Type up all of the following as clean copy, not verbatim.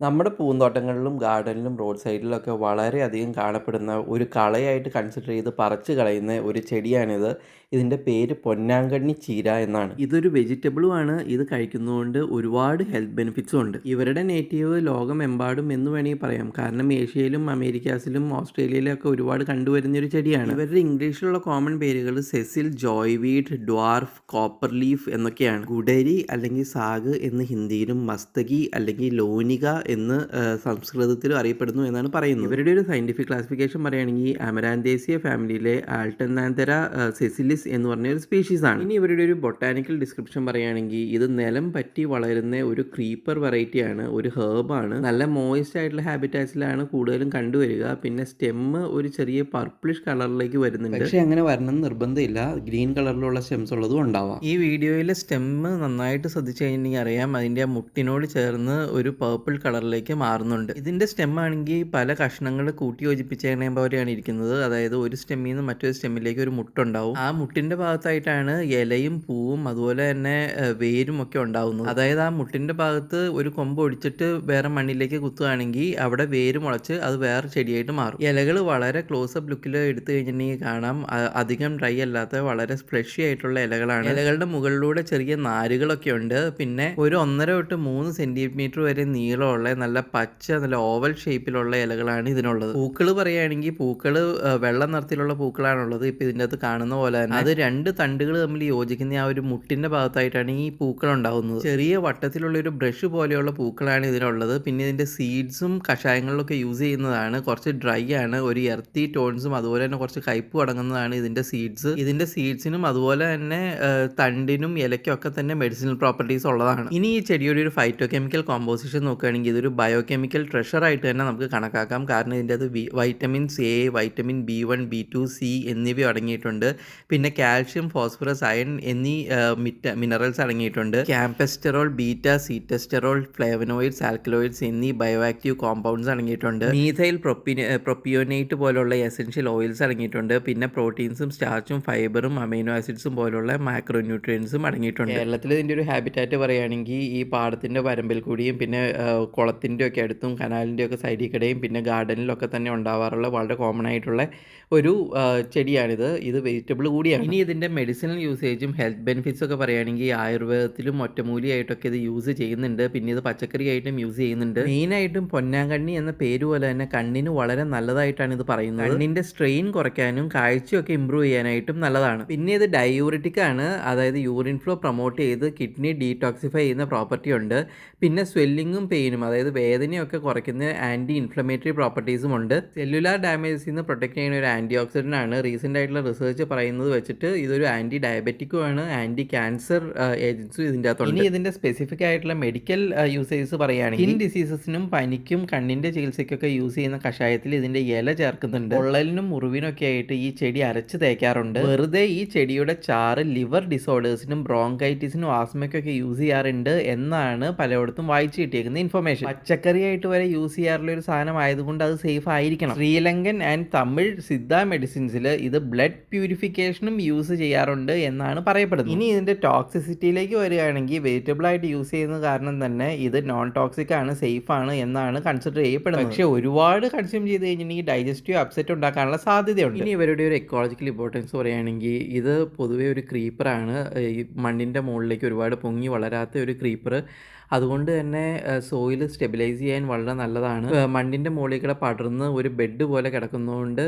നമ്മുടെ പൂന്തോട്ടങ്ങളിലും ഗാർഡനിലും റോഡ് സൈഡിലൊക്കെ വളരെയധികം കാണപ്പെടുന്ന ഒരു കളയായിട്ട് കൺസിഡർ ചെയ്ത് പറിച്ച് കളയുന്ന ഒരു ചെടിയാണിത്. ഇതിൻ്റെ പേര് പൊന്നാങ്കണ്ണി ചീര എന്നാണ്. ഇതൊരു വെജിറ്റബിളും ആണ്. ഇത് കഴിക്കുന്നതുകൊണ്ട് ഒരുപാട് ഹെൽത്ത് ബെനിഫിറ്റ്സും ഉണ്ട്. ഇവരുടെ നേറ്റീവ് ലോകമെമ്പാടും എന്ന് വേണമെങ്കിൽ പറയാം. കാരണം ഏഷ്യയിലും അമേരിക്കാസിലും ഓസ്ട്രേലിയയിലും ഒക്കെ ഒരുപാട് കണ്ടുവരുന്ന ഒരു ചെടിയാണ്. ഇവരുടെ ഇംഗ്ലീഷിലുള്ള കോമൺ പേരുകൾ സെസിൽ, ജോയ്വീഡ്, ഡ്വാർഫ്, കോപ്പർ ലീഫ് എന്നൊക്കെയാണ്. ഗുഡരി അല്ലെങ്കിൽ സാഗ് എന്ന് ഹിന്ദിയിലും, മസ്തകി അല്ലെങ്കിൽ ലോനിക എന്ന് സംസ്കൃതത്തിലും അറിയപ്പെടുന്നു എന്നാണ് പറയുന്നത്. ഇവരുടെ ഒരു സയന്റിഫിക് ക്ലാസിഫിക്കേഷൻ പറയുകയാണെങ്കിൽ അമരാന്തേസിയ ഫാമിലിയിലെ ആൾട്ടനാന്തര സെസിലിസ് എന്ന് പറഞ്ഞ ഒരു സ്പീഷീസ് ആണ്. ഇനി ഇവരുടെ ഒരു ബൊട്ടാനിക്കൽ ഡിസ്ക്രിപ്ഷൻ പറയുകയാണെങ്കിൽ ഇത് നിലം പറ്റി വളരുന്ന ഒരു ക്രീപ്പർ വെറൈറ്റിയാണ്, ഒരു ഹേർബാണ്. നല്ല മോയിസ്റ്റ് ആയിട്ടുള്ള ഹാബിറ്റാറ്റ്സിലാണ് കൂടുതലും കണ്ടുവരിക. പിന്നെ സ്റ്റെമ്മ് ഒരു ചെറിയ പർപ്പിളിഷ് കളറിലേക്ക് വരുന്നുണ്ട്. പക്ഷേ അങ്ങനെ വരണം നിർബന്ധമില്ല, ഗ്രീൻ കളറിലുള്ള സ്റ്റെംസ് ഉള്ളതും ഉണ്ടാവാം. ഈ വീഡിയോയിലെ സ്റ്റെമ്മ് നന്നായിട്ട് ശ്രദ്ധിച്ചു കഴിഞ്ഞിട്ടുണ്ടെങ്കിൽ അറിയാം, അതിൻ്റെ മുട്ടിനോട് ചേർന്ന് ഒരു പേർപ്പിൾ കളറിലേക്ക് മാറുന്നുണ്ട്. ഇതിൻ്റെ സ്റ്റെം ആണെങ്കിൽ പല കഷ്ണങ്ങൾ കൂട്ടി യോജിപ്പിച്ചതിനെ പോലെയാണ് ഇരിക്കുന്നത്. അതായത് ഒരു സ്റ്റെമ്മിൽ നിന്ന് മറ്റൊരു സ്റ്റെമ്മിലേക്ക് ഒരു മുട്ടുണ്ടാവും. ആ മുട്ടിൻ്റെ ഭാഗത്തായിട്ടാണ് ഇലയും പൂവും അതുപോലെ തന്നെ വേരും ഒക്കെ ഉണ്ടാവുന്നത്. അതായത് ആ മുട്ടിൻ്റെ ഭാഗത്ത് ഒരു കൊമ്പ് ഒടിച്ചിട്ട് വേറെ മണ്ണിലേക്ക് കുത്തുകയാണെങ്കിൽ അവിടെ വേര് മുളച്ച് അത് വേറെ ചെടിയായിട്ട് മാറും. ഇലകൾ വളരെ ക്ലോസപ്പ് ലുക്കിൽ എടുത്തു കഴിഞ്ഞിട്ടുണ്ടെങ്കിൽ കാണാം, അധികം ഡ്രൈ അല്ലാത്ത വളരെ ഫ്ലഷി ആയിട്ടുള്ള ഇലകളാണ്. ഇലകളുടെ മുകളിലൂടെ ചെറിയ നാരുകളൊക്കെ ഉണ്ട്. പിന്നെ ഒരു 1.5 തൊട്ട് 3 സെന്റിമീറ്റർ വരെ നീളമുള്ള നല്ല പച്ച നല്ല ഓവൽ ഷേപ്പിലുള്ള ഇലകളാണ് ഇതിനുള്ളത്. പൂക്കൾ പറയുകയാണെങ്കിൽ പൂക്കൾ വെള്ള നിറത്തിലുള്ള പൂക്കളാണുള്ളത്. ഇപ്പം ഇതിൻ്റെ അകത്ത് കാണുന്ന പോലെ തന്നെ അത് 2 തണ്ടുകൾ തമ്മിൽ യോജിക്കുന്ന ആ ഒരു മുട്ടിൻ്റെ ഭാഗത്തായിട്ടാണ് ഈ പൂക്കൾ ഉണ്ടാകുന്നത്. ചെറിയ വട്ടത്തിലുള്ള ഒരു ബ്രഷ് പോലെയുള്ള പൂക്കളാണ് ഇതിനുള്ളത്. പിന്നെ ഇതിൻ്റെ സീഡ്സും കഷായങ്ങളിലൊക്കെ യൂസ് ചെയ്യുന്നതാണ്. കുറച്ച് ഡ്രൈ ആണ്, ഒരു എർത്തി ടോൺസും അതുപോലെ തന്നെ കുറച്ച് കയ്പ് അടങ്ങുന്നതാണ് ഇതിൻ്റെ സീഡ്സ്. ഇതിൻ്റെ സീഡ്സിനും അതുപോലെ തന്നെ തണ്ടിനും ഇലയ്ക്കും ഒക്കെ തന്നെ മെഡിസിനൽ പ്രോപ്പർട്ടീസ് ഉള്ളതാണ്. ഇനി ഈ ചെടിയുടെ ഒരു ഫൈറ്റോ കെമിക്കൽ കോമ്പോസിഷൻ നോക്കുകയാണെങ്കിൽ ഇതൊരു ബയോകെമിക്കൽ ട്രഷർ ആയിട്ട് തന്നെ നമുക്ക് കണക്കാക്കാം. കാരണം ഇതിൻ്റെ അത് vitamins A, vitamin B1, B2, C എന്നിവ അടങ്ങിയിട്ടുണ്ട്. പിന്നെ കാൽഷ്യം, ഫോസ്ഫറസ്, അയൺ എന്നീ മിനറൽസ് അടങ്ങിയിട്ടുണ്ട്. ക്യാമ്പെസ്റ്ററോൾ, ബീറ്റ, സീറ്റെസ്റ്ററോൾ, ഫ്ലേവനോയിഡ്സ്, ആൽക്കലോയിഡ്സ് എന്നീ ബയോ ആക്റ്റീവ് കോമ്പൗണ്ട്സ് അടങ്ങിയിട്ടുണ്ട്. മീഥൈൽ പ്രൊപ്പിയോനേറ്റ് പോലുള്ള എസെൻഷ്യൽ ഓയിൽസ് അടങ്ങിയിട്ടുണ്ട്. പിന്നെ പ്രോട്ടീൻസും സ്റ്റാർച്ചും ഫൈബറും അമൈനോ ആസിഡ്സും പോലുള്ള മാക്രോ ന്യൂട്രിയൻസും അടങ്ങിയിട്ടുണ്ട്. കേരളത്തിൽ ഇതിൻ്റെ ഒരു ഹാബിറ്റാറ്റ് പറയുകയാണെങ്കിൽ ഈ പാടത്തിൻ്റെ വരമ്പിൽ കൂടിയും പിന്നെ കുളത്തിൻ്റെ ഒക്കെ അടുത്തും കനാലിൻ്റെ ഒക്കെ സൈഡിൽ കൂടെയും പിന്നെ ഗാർഡനിലൊക്കെ തന്നെ ഉണ്ടാവാറുള്ള വളരെ കോമൺ ആയിട്ടുള്ള ഒരു ചെടിയാണിത്. ഇത് വെജിറ്റബിൾ കൂടിയാണ്. ഇനി ഇതിൻ്റെ മെഡിസിനൽ യൂസേജും ഹെൽത്ത് ബെനിഫിറ്റ്സ് ഒക്കെ പറയുകയാണെങ്കിൽ ആയുർവേദത്തിലും ഒറ്റമൂലിയായിട്ടൊക്കെ ഇത് യൂസ് ചെയ്യുന്നുണ്ട്. പിന്നെ ഇത് പച്ചക്കറി ആയിട്ടും യൂസ് ചെയ്യുന്നുണ്ട്. മെയിനായിട്ടും പൊന്നാങ്കണ്ണി എന്ന പേര് പോലെ തന്നെ കണ്ണിന് വളരെ നല്ലതായിട്ടാണ് ഇത് പറയുന്നത്. കണ്ണിൻ്റെ സ്ട്രെയിൻ കുറയ്ക്കാനും കാഴ്ചയൊക്കെ ഇമ്പ്രൂവ് ചെയ്യാനായിട്ടും നല്ലതാണ്. പിന്നെ ഇത് ഡയൂറിറ്റിക് ആണ്, അതായത് യൂറിൻ ഫ്ലോ പ്രൊമോട്ട് ചെയ്ത് കിഡ്നി ഡീടോക്സിഫൈ ചെയ്യുന്ന പ്രോപ്പർട്ടി ഉണ്ട്. പിന്നെ സ്വെല്ലിങ്ങും പെയിനും അതായത് വേദനയൊക്കെ കുറയ്ക്കുന്ന ആൻറ്റി ഇൻഫ്ലമേറ്ററി പ്രോപ്പർട്ടീസും ഉണ്ട്. സെല്ലുലാർ ഡാമേജസിൽ നിന്ന് പ്രൊട്ടക്ട് ചെയ്യുന്ന ഒരു ആൻറ്റി ഓക്സിഡൻ്റ് ആണ്. റീസെൻ്റ് ആയിട്ടുള്ള റിസർച്ച് പറയുന്നത് വെച്ചിട്ട് ഇതൊരു ആൻറ്റി ഡയബറ്റിക്കും ആണ്, ആൻറ്റി ക്യാൻസർ ഏജൻസും ഇതിൻ്റെ അകത്തുണ്ട്. ഇനി ഇതിൻ്റെ സ്പെസിഫിക് ആയിട്ടുള്ള മെഡിക്കൽ യൂസേജസ് പറയുകയാണെങ്കിൽ സ്കിൻ ഡിസീസസിനും പനിക്കും കണ്ണിൻ്റെ ചികിത്സയ്ക്കൊക്കെ യൂസ് ചെയ്യുന്ന കഷായത്തിൽ ഇതിൻ്റെ ഇല ചേർക്കുന്നുണ്ട്. പൊള്ളലിനും മുറിവിനും ഒക്കെ ആയിട്ട് ഈ ചെടി അരച്ച് തേക്കാറുണ്ട്. വെറുതെ ഈ ചെടിയുടെ ചാറ് ലിവർ ഡിസോർഡേഴ്സിനും ബ്രോങ്കൈറ്റിസിനും ആസ്മയ്ക്കൊക്കെ യൂസ് ചെയ്യാറുണ്ട് എന്നാണ് പലയിടത്തും വായിച്ചു കിട്ടിയേക്കുന്ന ഇൻഫർമേഷൻ. പച്ചക്കറിയായിട്ട് വരെ യൂസ് ചെയ്യാറുള്ള ഒരു സാധനം ആയതുകൊണ്ട് അത് സേഫ് ആയിരിക്കണം. ശ്രീലങ്കൻ ആൻഡ് തമിഴ് സിദ്ധ മെഡിസിൻസിൽ ഇത് ബ്ലഡ് പ്യൂരിഫിക്കേഷനും യൂസ് ചെയ്യാറുണ്ട് എന്നാണ് പറയപ്പെടുന്നത്. ഇനി ഇതിൻ്റെ ടോക്സിസിറ്റിയിലേക്ക് വരികയാണെങ്കിൽ വെജിറ്റബിൾ ആയിട്ട് യൂസ് ചെയ്യുന്ന കാരണം തന്നെ ഇത് നോൺ ടോക്സിക് ആണ്, സേഫ് ആണ് എന്നാണ് കൺസിഡർ ചെയ്യപ്പെടുന്നത്. പക്ഷേ ഒരുപാട് കൺസ്യൂം ചെയ്ത് കഴിഞ്ഞിട്ടുണ്ടെങ്കിൽ ഡൈജസ്റ്റീവ് അപ്സെറ്റ് ഉണ്ടാക്കാനുള്ള സാധ്യതയുണ്ട്. ഇനി ഇവരുടെ ഒരു എക്കോളജിക്കൽ ഇമ്പോർട്ടൻസ് പറയുകയാണെങ്കിൽ ഇത് പൊതുവേ ഒരു ക്രീപ്പറാണ്. ഈ മണ്ണിൻ്റെ മുകളിലേക്ക് ഒരുപാട് പൊങ്ങി വളരാത്ത ഒരു ക്രീപ്പർ. അതുകൊണ്ട് തന്നെ സോയിൽ സ്റ്റെബിലൈസ് ചെയ്യാൻ വളരെ നല്ലതാണ്. മണ്ണിൻ്റെ മുകളിൽ കൂടെ പടർന്ന് ഒരു ബെഡ് പോലെ കിടക്കുന്നതുകൊണ്ട്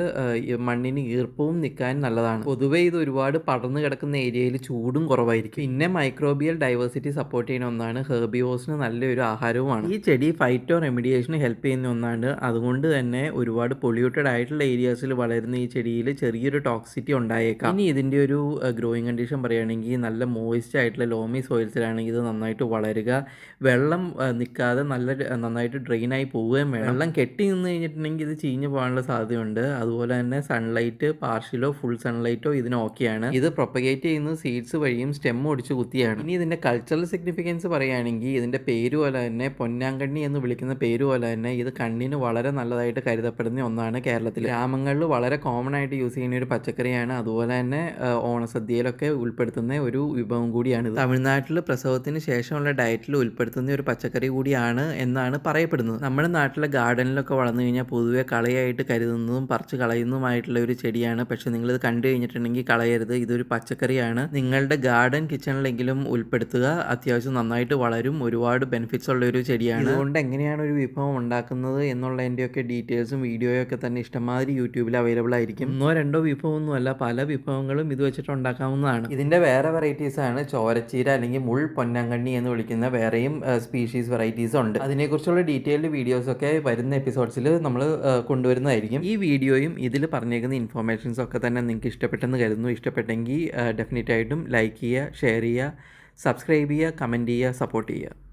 മണ്ണിന് ഈർപ്പവും നിൽക്കാൻ നല്ലതാണ്. പൊതുവേ ഇത് ഒരുപാട് പടർന്ന് കിടക്കുന്ന ഏരിയയിൽ ചൂടും കുറവായിരിക്കും. പിന്നെ മൈക്രോബിയൽ ഡൈവേഴ്സിറ്റി സപ്പോർട്ട് ചെയ്യുന്ന ഒന്നാണ്. ഹെർബിവോസിന് നല്ലൊരു ആഹാരവുമാണ്. ഈ ചെടി ഫൈറ്റോ റെമിഡിയേഷന് ഹെൽപ്പ് ചെയ്യുന്ന ഒന്നാണ്. അതുകൊണ്ട് തന്നെ ഒരുപാട് പൊല്യൂട്ടഡ് ആയിട്ടുള്ള ഏരിയാസിൽ വളരുന്ന ഈ ചെടിയിൽ ചെറിയൊരു ടോക്സിറ്റി ഉണ്ടായേക്കാം. ഇനി ഇതിൻ്റെ ഒരു ഗ്രോയിങ് കണ്ടീഷൻ പറയുകയാണെങ്കിൽ നല്ല മോയിസ്റ്റ് ആയിട്ടുള്ള ലോമി സോയിൽസിലാണെങ്കിൽ ഇത് നന്നായിട്ട് വളരുക. വെള്ളം നിൽക്കാതെ നന്നായിട്ട് ഡ്രെയിനായി പോവുകയും വേണം. വെള്ളം കെട്ടി നിന്ന് കഴിഞ്ഞിട്ടുണ്ടെങ്കിൽ ഇത് ചീഞ്ഞു പോകാനുള്ള സാധ്യതയുണ്ട്. അതുപോലെ തന്നെ സൺലൈറ്റ് പാർഷ്യലോ ഫുൾ സൺലൈറ്റോ ഇതിന് ഓക്കെയാണ്. ഇത് പ്രൊപ്പഗേറ്റ് ചെയ്യുന്നത് സീഡ്സ് വഴിയും സ്റ്റെം ഒടിച്ച് കുത്തിയാണ്. ഇനി ഇതിൻ്റെ കൾച്ചറൽ സിഗ്നിഫിക്കൻസ് പറയുകയാണെങ്കിൽ ഇതിൻ്റെ പേര് പോലെ തന്നെ പൊന്നാങ്കണ്ണി എന്ന് വിളിക്കുന്ന പേര് പോലെ തന്നെ ഇത് കണ്ണിന് വളരെ നല്ലതായിട്ട് കരുതപ്പെടുന്ന ഒന്നാണ്. കേരളത്തിൽ ഗ്രാമങ്ങളിൽ വളരെ കോമൺ ആയിട്ട് യൂസ് ചെയ്യുന്ന ഒരു പച്ചക്കറിയാണ്. അതുപോലെ തന്നെ ഓണസദ്യയിലൊക്കെ ഉൾപ്പെടുത്തുന്ന ഒരു വിഭവം കൂടിയാണ്. തമിഴ്നാട്ടിൽ പ്രസവത്തിന് ശേഷമുള്ള ഡയറ്റിൽ ഉൾപ്പെടുത്തുന്ന ഒരു പച്ചക്കറി കൂടിയാണ് എന്നാണ് പറയപ്പെടുന്നത്. നമ്മുടെ നാട്ടിലെ ഗാർഡനിലൊക്കെ വളർന്നു കഴിഞ്ഞാൽ പൊതുവെ കളയായിട്ട് കരുതുന്നതും പറിച്ച് കളയുന്നതുമായിട്ടുള്ള ഒരു ചെടിയാണ്. പക്ഷേ നിങ്ങളിത് കണ്ടു കഴിഞ്ഞിട്ടുണ്ടെങ്കിൽ കളയരുത്. ഇതൊരു പച്ചക്കറിയാണ്. നിങ്ങളുടെ ഗാർഡൻ കിച്ചണിലെങ്കിലും ഉൾപ്പെടുത്തുക. അത്യാവശ്യം നന്നായിട്ട് വളരും. ഒരുപാട് ബെനിഫിറ്റ്സ് ഉള്ള ഒരു ചെടിയാണ്. അതുകൊണ്ട് എങ്ങനെയാണ് ഒരു വിഭവം ഉണ്ടാക്കുന്നത് എന്നുള്ളതിൻ്റെയൊക്കെ ഡീറ്റെയിൽസും വീഡിയോയൊക്കെ തന്നെ ഇഷ്ടംമാതിരി യൂട്യൂബിൽ അവൈലബിൾ ആയിരിക്കും. 1-2 വിഭവമൊന്നുമല്ല, പല വിഭവങ്ങളും ഇത് വെച്ചിട്ട് ഉണ്ടാക്കാവുന്നതാണ്. ഇതിൻ്റെ വേറെ വെറൈറ്റീസ് ആണ് ചോരച്ചീര അല്ലെങ്കിൽ മുൾ പൊന്നാങ്കണ്ണി എന്ന് വിളിക്കുന്ന വേറെയും സ്പീഷീസ് വെറൈറ്റീസ് ഉണ്ട്. അതിനെക്കുറിച്ചുള്ള ഡീറ്റെയിൽഡ് വീഡിയോസൊക്കെ വരുന്ന എപ്പിസോഡ്സിൽ നമ്മൾ കൊണ്ടുവരുന്നതായിരിക്കും. ഈ വീഡിയോയും ഇതിൽ പറഞ്ഞേക്കുന്ന ഇൻഫോർമേഷൻസ് ഒക്കെ തന്നെ നിങ്ങൾക്ക് ഇഷ്ടപ്പെട്ടെന്ന് കരുതുന്നു. ഇഷ്ടപ്പെട്ടെങ്കിൽ ഡെഫിനറ്റായിട്ടും ലൈക്ക് ചെയ്യുക, ഷെയർ ചെയ്യുക, സബ്സ്ക്രൈബ് ചെയ്യുക, കമൻറ്റ് ചെയ്യുക, സപ്പോർട്ട് ചെയ്യുക.